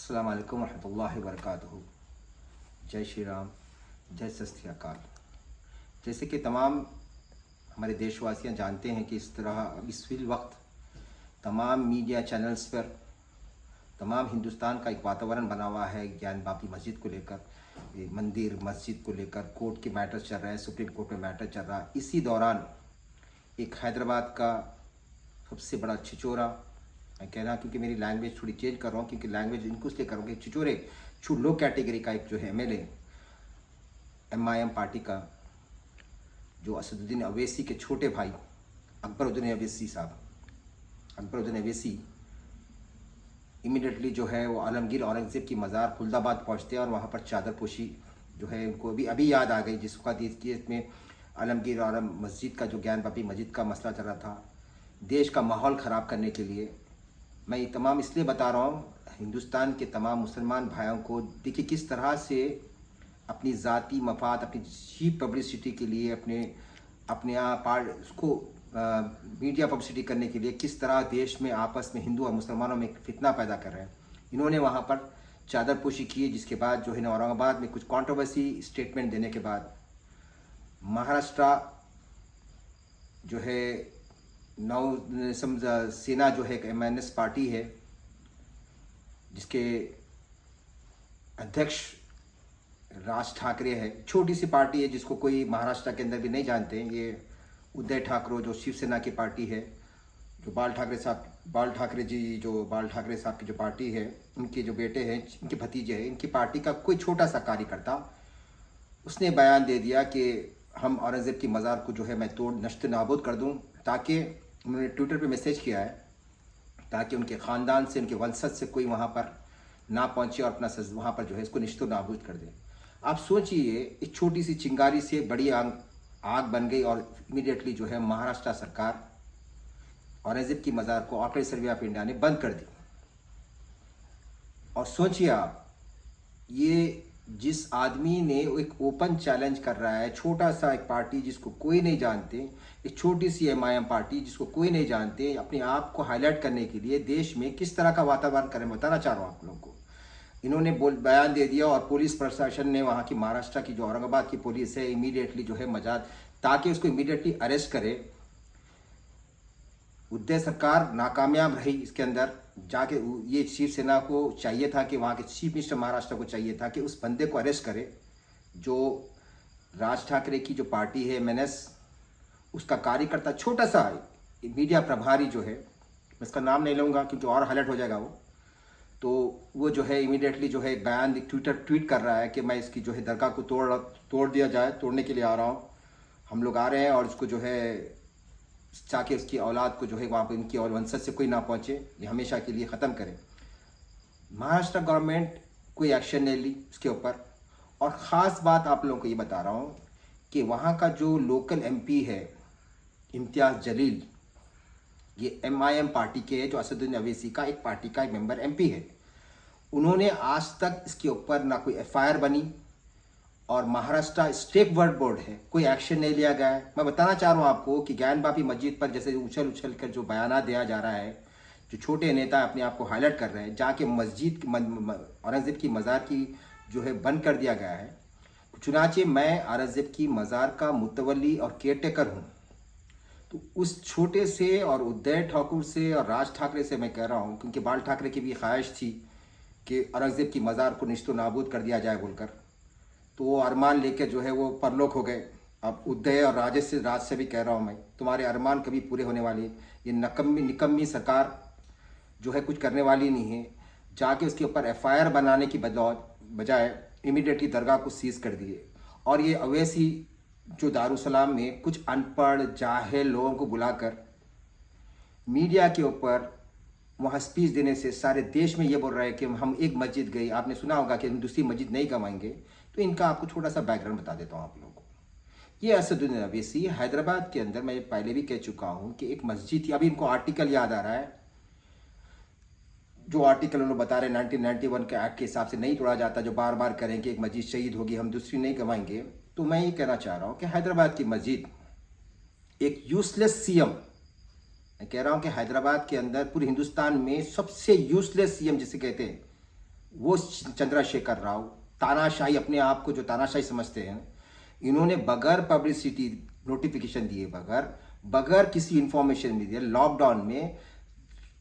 अस्सलाम वालेकुम रहमतुल्लाहि व बरकातहू। जय श्री राम, जय सत श्री अकाल। जैसे कि तमाम हमारे देशवासियां जानते हैं कि इस तरह इस वक्त तमाम मीडिया चैनल्स पर तमाम हिंदुस्तान का एक वातावरण बना हुआ है ज्ञान बापी मस्जिद को लेकर, ये मंदिर मस्जिद को लेकर कोर्ट के मैटर चल रहा है, सुप्रीम कोर्ट में मैटर चल रहा है। इसी दौरान एक हैदराबाद का सबसे बड़ा छिचोरा, मैं कह रहा क्योंकि मेरी लैंग्वेज थोड़ी चेंज कर रहा हूँ, क्योंकि लैंग्वेज इनको इसलिए कर रहा हूँ कि छिचोरे लो कैटेगरी का एक जो है एमएलए एमआईएम पार्टी का, जो असदुद्दीन अवैसी के छोटे भाई अकबरुद्दीन अवैसी साहब, अकबरुद्दीन अवैसी इमीडिएटली जो है वो आलमगीर औरंगज़ेब की मज़ार खुलदाबाद पहुँचते हैं और वहाँ पर चादर पोशी जो है उनको अभी याद आ गई, जिसका केस में आलमगीर और मस्जिद का जो ज्ञान बापी मस्जिद का मसला चल रहा था, देश का माहौल ख़राब करने के लिए। मैं ये तमाम इसलिए बता रहा हूँ हिंदुस्तान के तमाम मुसलमान भाइयों को, देखिए किस तरह से अपनी ज़ाती मफाद, अपनी चीप पब्लिसिटी के लिए, अपने उसको मीडिया पब्लिसिटी करने के लिए किस तरह देश में आपस में हिंदू और मुसलमानों में फितना पैदा कर रहे हैं। इन्होंने वहाँ पर चादर पोशी की, जिसके बाद जो है ना औरंगाबाद में कुछ कंट्रोवर्सी स्टेटमेंट देने के बाद महाराष्ट्र जो है सेना जो है एक एमएनएस पार्टी है जिसके अध्यक्ष राज ठाकरे है, छोटी सी पार्टी है जिसको कोई महाराष्ट्र के अंदर भी नहीं जानते हैं। ये उद्धव ठाकरे जो शिवसेना की पार्टी है, जो बाल ठाकरे साहब की जो पार्टी है, उनके जो बेटे हैं, इनके भतीजे हैं, इनकी पार्टी का कोई छोटा सा कार्यकर्ता उसने बयान दे दिया कि हम औरंगज़ेब की मज़ार को जो है मैं तोड़ नश्त नाबूद कर दूं, ताकि उन्होंने ट्विटर पे मैसेज किया है ताकि उनके ख़ानदान से, उनके वंशज से कोई वहाँ पर ना पहुँचे और अपना वहाँ पर जो है इसको नश्त नाबूद कर दे। आप सोचिए, एक छोटी सी चिंगारी से बड़ी आग बन गई और इमीडिएटली जो है महाराष्ट्र सरकार औरंगज़ेब की मज़ार को ऑपरेशन सर्वे ऑफ इंडिया ने बंद कर दी। और सोचिए आप, ये जिस आदमी ने एक ओपन चैलेंज कर रहा है, छोटा सा एक पार्टी जिसको कोई नहीं जानते, एक छोटी सी एमआईएम पार्टी जिसको कोई नहीं जानते, अपने आप को हाईलाइट करने के लिए देश में किस तरह का वातावरण करें बताना चाह रहा हूँ आप लोगों को। इन्होंने बयान दे दिया और पुलिस प्रशासन ने, वहाँ की महाराष्ट्र की जो औरंगाबाद की पुलिस है, इमीडिएटली जो है मजाद ताकि उसको इमीडिएटली अरेस्ट करे। उद्धव सरकार नाकामयाब रही इसके अंदर जाके। ये शिवसेना को चाहिए था कि वहाँ के चीफ मिनिस्टर महाराष्ट्र को चाहिए था कि उस बंदे को अरेस्ट करे जो राज ठाकरे की जो पार्टी है एमएनएस, उसका कार्यकर्ता छोटा सा मीडिया प्रभारी जो है, मैं इसका नाम नहीं लूँगा क्योंकि और हाईलाइट हो जाएगा वो जो है इमीडिएटली जो है बयान ट्वीट कर रहा है कि मैं इसकी जो है दरगाह को तोड़ दिया जाए, तोड़ने के लिए आ रहा हूँ, हम लोग आ रहे हैं और इसको जो है ताकि उसकी औलाद को जो है वहाँ पर इनकी और वंशज से कोई ना पहुँचे, ये हमेशा के लिए ख़त्म करें। महाराष्ट्र गवर्नमेंट कोई एक्शन नहीं ली उसके ऊपर। और ख़ास बात आप लोगों को ये बता रहा हूँ कि वहाँ का जो लोकल एमपी है इम्तियाज़ जलील, ये एमआईएम पार्टी के है, जो असदुद्दीन अवैसी का एक पार्टी का एक मेंबर एमपी है। उन्होंने आज तक इसके ऊपर ना कोई एफआईआर बनी और महाराष्ट्र स्टेट वर्ड बोर्ड है, कोई एक्शन नहीं लिया गया है। मैं बताना चाह रहा हूँ आपको कि ज्ञान बापी मस्जिद पर जैसे उछल कर जो बयान दिया जा रहा है, जो छोटे नेता अपने आप को हाईलाइट कर रहे हैं, जाके मस्जिद औरंगज़ेब की मज़ार की जो है बंद कर दिया गया है। चुनाचे मैं औरंगज़ेब की मज़ार का मुतवली और केयरटेकर हूँ, तो उस छोटे से और उद्धव ठाकुर से और राज ठाकरे से मैं कह रहा हूँ, क्योंकि बाल ठाकरे की भी ख्वाहिश थी कि औरंगज़ेब की मज़ार को निश्तो नाबूद कर दिया जाए बोलकर, तो वो अरमान लेकर जो है वो परलोक हो गए। अब उद्धव और राज से भी कह रहा हूँ मैं, तुम्हारे अरमान कभी पूरे होने वाले, ये निकम्मी सरकार जो है कुछ करने वाली नहीं है। जाके उसके ऊपर एफआईआर बनाने की बजाय इमीडिएटली दरगाह को सीज कर दिए। और ये अवैसी जो दारुसलाम में कुछ अनपढ़ जाहिल लोगों को बुलाकर मीडिया के ऊपर वहाँ स्पीच देने से सारे देश में ये बोल रहा है कि हम एक मस्जिद गई, आपने सुना होगा कि हम दूसरी मस्जिद नहीं कमाएंगे। तो इनका आपको छोटा सा बैकग्राउंड बता देता हूँ आप लोगों को। ये असदुद्दीन अवैसी हैदराबाद के अंदर, मैं पहले भी कह चुका हूँ कि एक मस्जिद थी, अभी इनको आर्टिकल याद आ रहा है, जो आर्टिकल उन्होंने बता रहे 1991 के एक्ट के हिसाब से नहीं तोड़ा जाता, जो बार बार करेंगे एक मस्जिद शहीद होगी, हम दूसरी नहीं कमाएंगे। तो मैं ये कहना चाह रहा हूँ कि हैदराबाद की मस्जिद एक यूजलेस सीएम, मैं कह रहा हूँ कि हैदराबाद के अंदर पूरे हिंदुस्तान में सबसे यूजलेस सीएम जिसे कहते हैं वो चंद्रशेखर राव तानाशाही, अपने आप को जो तानाशाही समझते हैं, इन्होंने बगैर पब्लिसिटी नोटिफिकेशन दिए, बगैर किसी इंफॉर्मेशन भी दिए, लॉकडाउन में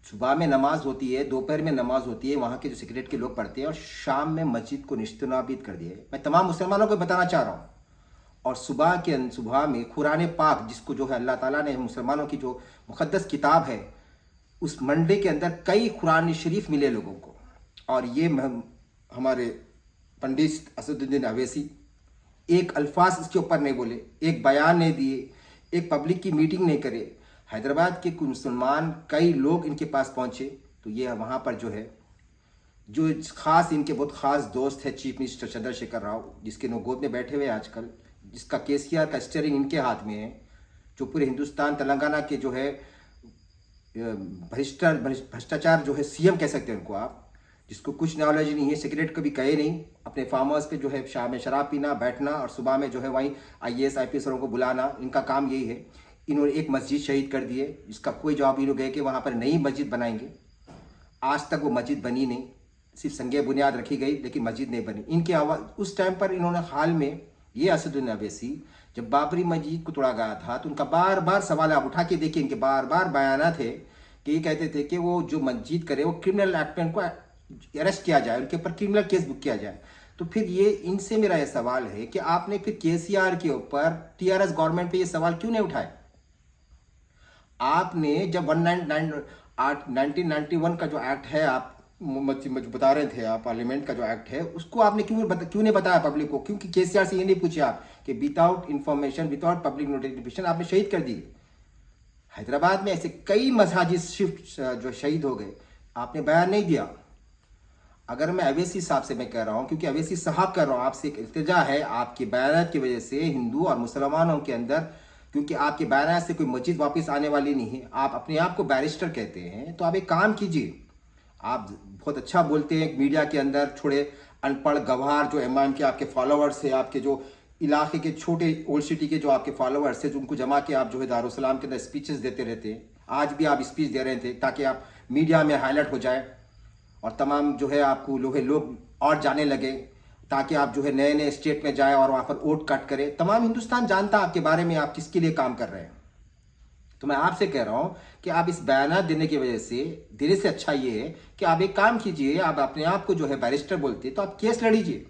सुबह में नमाज होती है, दोपहर में नमाज होती है, वहाँ के जो सिगरेट के लोग पढ़ते हैं, और शाम में मस्जिद को निस्तनाबीद कर दिए। मैं तमाम मुसलमानों को बताना चाह रहा हूँ। और सुबह में कुरान पाक, जिसको जो है अल्लाह ताला ने मुसलमानों की जो मुक़द्दस किताब है, उस मंडे के अंदर कई कुरान शरीफ मिले लोगों को। और ये हमारे पंडित असदुद्दीन अवैसी एक अल्फाज इसके ऊपर नहीं बोले, एक बयान नहीं दिए, एक पब्लिक की मीटिंग नहीं करे। हैदराबाद के कुछ मुसलमान कई लोग इनके पास पहुंचे, तो ये वहाँ पर जो है, जो खास इनके बहुत खास दोस्त है चीफ मिनिस्टर चंद्रशेखर राव, जिसके नौगोद में बैठे हुए आजकल, जिसका केसीआर का स्टीयरिंग इनके हाथ में है, जो पूरे हिंदुस्तान तेलंगाना के जो है भ्रष्टाचार जो है सीएम कह सकते हैं उनको आप, जिसको कुछ नॉलेज नहीं है, सिगरेट कभी कहे नहीं, अपने फार्म हाउस पे जो है शाम में शराब पीना, बैठना, और सुबह में जो है वहीं आईएएस आईपीएस को बुलाना, इनका काम यही है। इन्होंने एक मस्जिद शहीद कर दिए, जिसका कोई जवाब इन्होंने गए कि वहाँ पर नई मस्जिद बनाएंगे। आज तक वो मस्जिद बनी नहीं, सिर्फ संगे बुनियाद रखी गई, लेकिन मस्जिद नहीं बनी। इनके आवाज़ उस टाइम पर इन्होंने हाल में, ये असदुद्दीन अवैसी, जब बाबरी मस्जिद को तोड़ा गया था, तो उनका बार बार सवाल, आप उठा के देखिए, इनके बार बार बयान थे कि ये कहते थे कि वो जो मस्जिद करे वो क्रिमिनल एक्ट में उनको अरेस्ट किया जाए, उनके ऊपर क्रिमिनल केस बुक किया जाए। तो फिर ये इनसे मेरा ये सवाल है कि आपने फिर केसीआर के ऊपर, टीआरएस गवर्नमेंट पे ये सवाल क्यों नहीं उठाए? आपने जब 1991 का जो एक्ट है, आप बता रहे थे, आप पार्लियामेंट का जो एक्ट है, उसको आपने क्यों नहीं बताया पब्लिक को? क्योंकि केसीआर से ये नहीं पूछे आप कि without information, without public notification आपने शहीद कर दी। हैदराबाद में ऐसे कई मसाजिद शिफ्ट जो शहीद हो गए, आपने बयान नहीं दिया। अगर मैं अवैसी साहब से मैं कह रहा हूँ, क्योंकि अवैसी साहब कर रहा हूँ, आपसे एक इल्तिजा है, आपके बयान की वजह से हिंदू और मुसलमानों के अंदर, क्योंकि आपके बयान से कोई मस्जिद वापस आने वाली नहीं है, आप अपने आप को बैरिस्टर कहते हैं, तो आप एक काम कीजिए, आप बहुत अच्छा बोलते हैं मीडिया के अंदर, थोड़े अनपढ़ गवार जो एमआईएम के आपके फॉलोअर्स है, आपके जो इलाके के छोटे ओल्ड सिटी के जो आपके फॉलोअर्स है, जो उनको जमा के आप जो है दारुसलाम के अंदर स्पीचेस देते रहते हैं, आज भी आप स्पीच दे रहे थे ताकि आप मीडिया में हाईलाइट हो जाए, और तमाम जो है आपको लोग और जाने लगे, ताकि आप जो है नए नए स्टेट में जाए और वहाँ पर वोट कट करें। तमाम हिंदुस्तान जानता है आपके बारे में, आप किसके लिए काम कर रहे हैं। तो मैं आपसे कह रहा हूँ कि आप इस बयान देने की वजह से, देने से अच्छा ये है कि आप एक काम कीजिए, आप अपने आप को जो है बैरिस्टर बोलते, तो आप केस लड़ीजिए।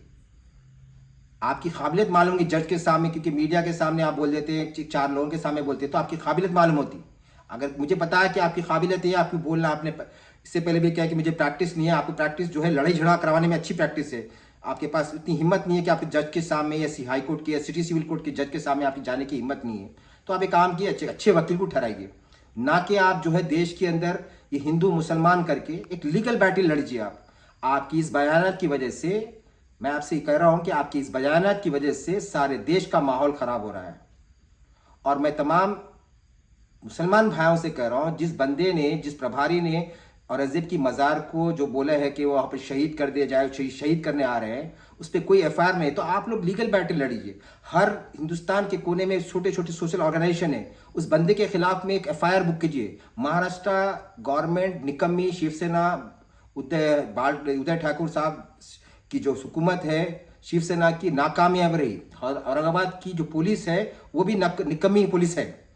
आपकी काबिलियत मालूम होगी जज के सामने, क्योंकि मीडिया के सामने आप बोल देते हैं, 4 लोगों के सामने बोलते हैं, तो आपकी काबिलियत मालूम होती। अगर मुझे पता है कि आपकी काबिलियत है, आपको बोलना, आपने इससे पहले भी क्या कि मुझे प्रैक्टिस नहीं है, आपको प्रैक्टिस जो है लड़ाई झगड़ा करवाने में अच्छी प्रैक्टिस है, आपके पास इतनी हिम्मत नहीं है कि आप जज के सामने या हाई कोर्ट के या सिटी सिविल कोर्ट के जज के सामने आपकी जाने की हिम्मत नहीं है, तो आप एक काम किए, अच्छे वकील को ठहराइए, ना कि आप जो है देश के अंदर ये हिंदू मुसलमान करके एक लीगल बैटल लड़िए। आपकी इस बयान की वजह से, मैं आपसे कह रहा हूं कि आपकी इस बयान की वजह से सारे देश का माहौल खराब हो रहा है। और मैं तमाम मुसलमान भाइयों से कह रहा हूं, जिस बंदे ने, जिस प्रभारी ने औरंगजेब की मज़ार को जो बोला है कि वहाँ पर शहीद कर दिया जाए, शहीद करने आ रहे हैं, उस पर कोई एफआईआर नहीं, तो आप लोग लीगल बैटल लड़िए। हर हिंदुस्तान के कोने में छोटे छोटे सोशल ऑर्गेनाइजेशन है, उस बंदे के खिलाफ में एक एफआईआर बुक कीजिए। महाराष्ट्र गवर्नमेंट निकम्मी, शिवसेना, उदय ठाकुर साहब की जो हुकूमत है, शिवसेना की नाकामयाब रही, और औरंगाबाद की जो पुलिस है वो भी निकम्मी पुलिस है।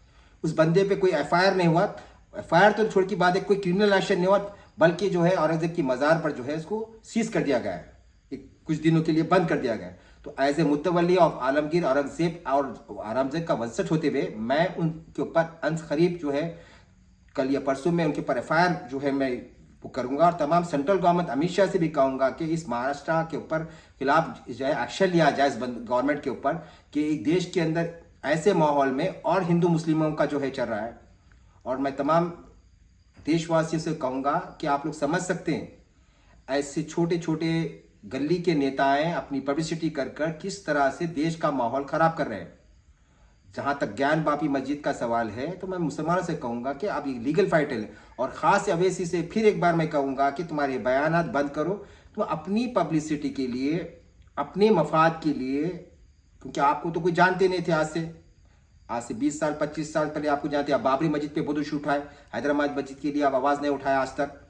उस बंदे पे कोई एफआईआर नहीं हुआ, एफआईआर तो छोड़ की बात है, कोई क्रिमिनल एक्शन नहीं हुआ, बल्कि जो है औरंगजेब की मज़ार पर जो है इसको सीज कर दिया गया है, कुछ दिनों के लिए बंद कर दिया गया है। तो एज ए मुतवल्ली ऑफ आलमगीर औरंगजेब और औरंगजेब का वंशज होते हुए, मैं उनके ऊपर अंश करीब जो है कल या परसों में उनके ऊपर एफआईआर जो है मैं वो करूंगा, और तमाम सेंट्रल गवर्नमेंट अमित शाह से भी कहूंगा कि इस महाराष्ट्र के ऊपर खिलाफ जो है एक्शन लिया जाए इस गवर्नमेंट के ऊपर, कि देश के अंदर ऐसे माहौल में और हिंदू मुस्लिमों का जो है चल रहा है। और मैं तमाम देशवासियों से कहूँगा कि आप लोग समझ सकते हैं ऐसे छोटे छोटे गली के नेताएं अपनी पब्लिसिटी कर कर किस तरह से देश का माहौल खराब कर रहे हैं। जहाँ तक ज्ञान बापी मस्जिद का सवाल है, तो मैं मुसलमानों से कहूँगा कि आप ये लीगल फाइट है, और ख़ास अवैसी से फिर एक बार मैं कहूँगा कि तुम्हारे बयानात बंद करो, तुम अपनी पब्लिसिटी के लिए, अपने मफाद के लिए, क्योंकि आपको तो कोई जानते नहीं थे आज से 20 साल 25 साल पहले आपको जानते हैं। आप बाबरी मस्जिद पे बहुत इशू उठाए, हैदराबाद मस्जिद के लिए आप आवाज़ नहीं उठाया आज तक,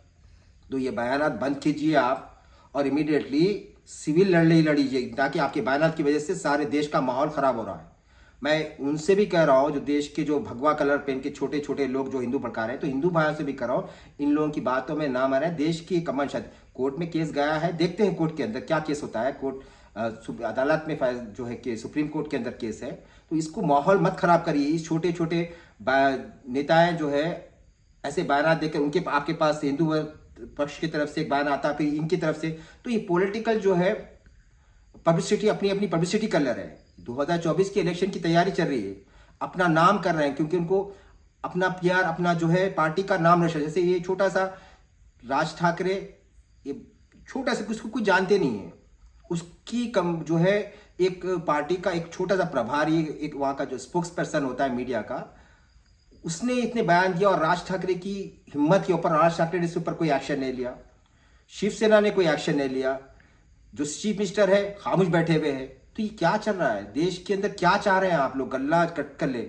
तो ये बयानात बंद कीजिए आप, और इमीडिएटली सिविल लड़ाई लड़ीजिए, ताकि आपके बयानात की वजह से सारे देश का माहौल ख़राब हो रहा है। मैं उनसे भी कह रहा हूँ जो देश के जो भगवा कलर पहन के छोटे छोटे लोग जो हिंदू भड़का रहे हैं, तो हिंदू भाइयों से भी कह रहा हूँ, इन लोगों की बातों में ना मारे। देश की एक अमन शांति, कोर्ट में केस गया है, देखते हैं कोर्ट के अंदर क्या केस होता है। कोर्ट अदालत में जो है कि सुप्रीम कोर्ट के अंदर केस है, तो इसको माहौल मत खराब करिए। इस छोटे छोटे नेताएं जो है ऐसे बयान देकर उनके आपके पास हिंदू पक्ष की तरफ से एक बयान आता है, फिर इनकी तरफ से, तो ये पॉलिटिकल जो है पब्लिसिटी अपनी अपनी पब्लिसिटी कर ले रहे हैं। 2024 की इलेक्शन की तैयारी चल रही है, अपना नाम कर रहे हैं, क्योंकि उनको अपना पीआर, अपना जो है पार्टी का नाम रोशन। जैसे ये छोटा सा राज ठाकरे, ये छोटा सा उसको कुछ जानते नहीं है, उसकी कम जो है एक पार्टी का एक छोटा सा प्रभारी, एक वहाँ का जो स्पोक्स पर्सन होता है मीडिया का, उसने इतने बयान दिया और राज ठाकरे की हिम्मत के ऊपर राज ठाकरे ने इसके ऊपर कोई एक्शन नहीं लिया, शिवसेना ने कोई एक्शन नहीं लिया, जो चीफ मिनिस्टर है खामोश बैठे हुए हैं। तो ये क्या चल रहा है देश के अंदर, क्या चाह रहे हैं आप लोग, गल्ला कट कर ले।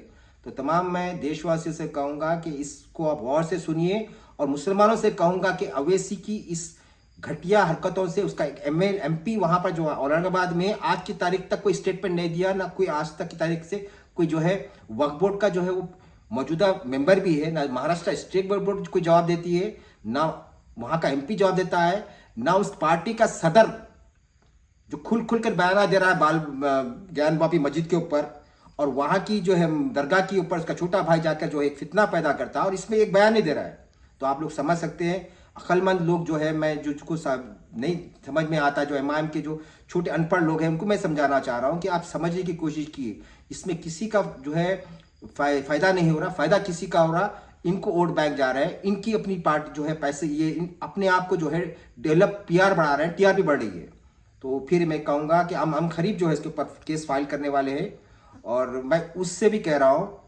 तो तमाम मैं देशवासियों से कहूँगा कि इसको आप गौर से सुनिए, और मुसलमानों से कहूँगा कि अवैसी की इस घटिया हरकतों से उसका एक MP वहाँ पर जो औरंगाबाद में आज की तारीख तक कोई स्टेटमेंट नहीं दिया, ना कोई आज तक की तारीख से कोई जो है वक्फ बोर्ड का जो है वो मौजूदा मेंबर भी है, ना महाराष्ट्र स्टेट बोर्ड कोई जवाब देती है, ना वहाँ का MP जवाब देता है, ना उस पार्टी का सदर जो खुल कर बयान दे रहा है बाल ज्ञान वापी मस्जिद के ऊपर, और वहाँ की जो है दरगाह के ऊपर उसका छोटा भाई जाकर जो है एक फितना पैदा करता है, और इसमें एक बयान नहीं दे रहा है। तो आप लोग समझ सकते हैं, अक्लमंद लोग जो है, मैं जिसको नहीं समझ में आता, जो इमाम के जो छोटे अनपढ़ लोग हैं, उनको मैं समझाना चाह रहा हूँ कि आप समझने की कोशिश कीजिए। इसमें किसी का जो है फायदा नहीं हो रहा, फायदा किसी का हो रहा, इनको वोट बैंक जा रहे हैं, इनकी अपनी पार्टी जो है पैसे, ये अपने आप को जो है डेवलप PR बढ़ा रहे हैं, TRP बढ़ रही है। तो फिर मैं कहूँगा कि हम खरीब जो है इसके ऊपर केस फाइल करने वाले हैं, और मैं उससे भी कह रहा हूँ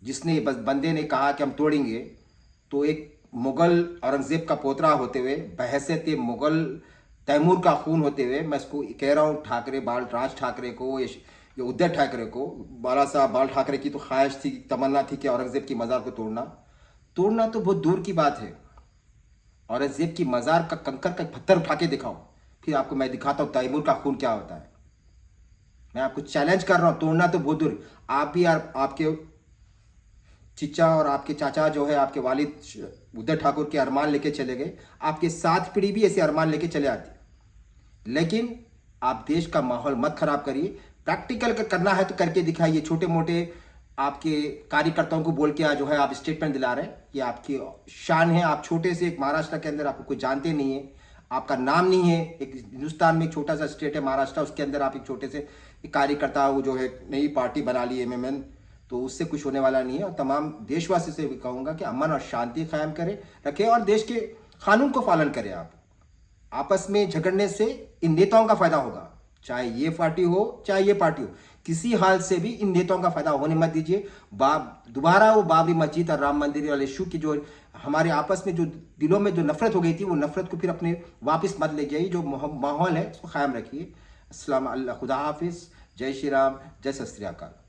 जिसने बस बंदे ने कहा कि हम तोड़ेंगे, तो एक मुगल औरंगजेब का पोतरा होते हुए, बहैसियत मुगल तैमूर का खून होते हुए, मैं इसको कह रहा हूँ राज ठाकरे को, ये उद्धव ठाकरे को, बाल ठाकरे की तो ख्वाहिश थी, तमन्ना थी कि औरंगजेब की मज़ार को तोड़ना तो बहुत दूर की बात है। औरंगजेब की मज़ार का कंकर का पत्थर उठा के दिखाओ, फिर आपको मैं दिखाता हूँ तैमूर का खून क्या होता है। मैं आपको चैलेंज कर रहा हूँ, तोड़ना तो बहुत दूर, आप भी आपके चिचा और आपके चाचा जो है, आपके वालिद उद्धव ठाकुर के अरमान लेके चले गए, आपके 7 पीढ़ी भी ऐसे अरमान लेके चले आती। लेकिन आप देश का माहौल मत खराब करिए, प्रैक्टिकल करना है तो करके दिखाइए। छोटे मोटे आपके कार्यकर्ताओं को बोल के जो है आप स्टेटमेंट दिला रहे हैं, ये आपकी शान है। आप छोटे से एक महाराष्ट्र के अंदर आपको कोई जानते नहीं है, आपका नाम नहीं है, एक हिंदुस्तान में एक छोटा सा स्टेट है महाराष्ट्र, उसके अंदर आप एक छोटे से कार्यकर्ता वो जो है नई पार्टी बना ली MMN, तो उससे कुछ होने वाला नहीं है। और तमाम देशवासी से भी कहूँगा कि अमन और शांति कायम रखें और देश के कानून को पालन करें। आप आपस में झगड़ने से इन नेताओं का फायदा होगा, चाहे ये पार्टी हो चाहे ये पार्टी हो, किसी हाल से भी इन नेताओं का फायदा होने मत दीजिए। दोबारा वो बाबरी मस्जिद और राम मंदिर वाले इशू की जो हमारे आपस में जो दिलों में जो नफरत हो गई थी, वो नफरत को फिर अपने वापस मत ले जाइए। जो माहौल है उसको कायम रखिए। अस्सलाम अल्लाह, खुदा हाफिज, जय श्री राम, जय सत श्री अकाल।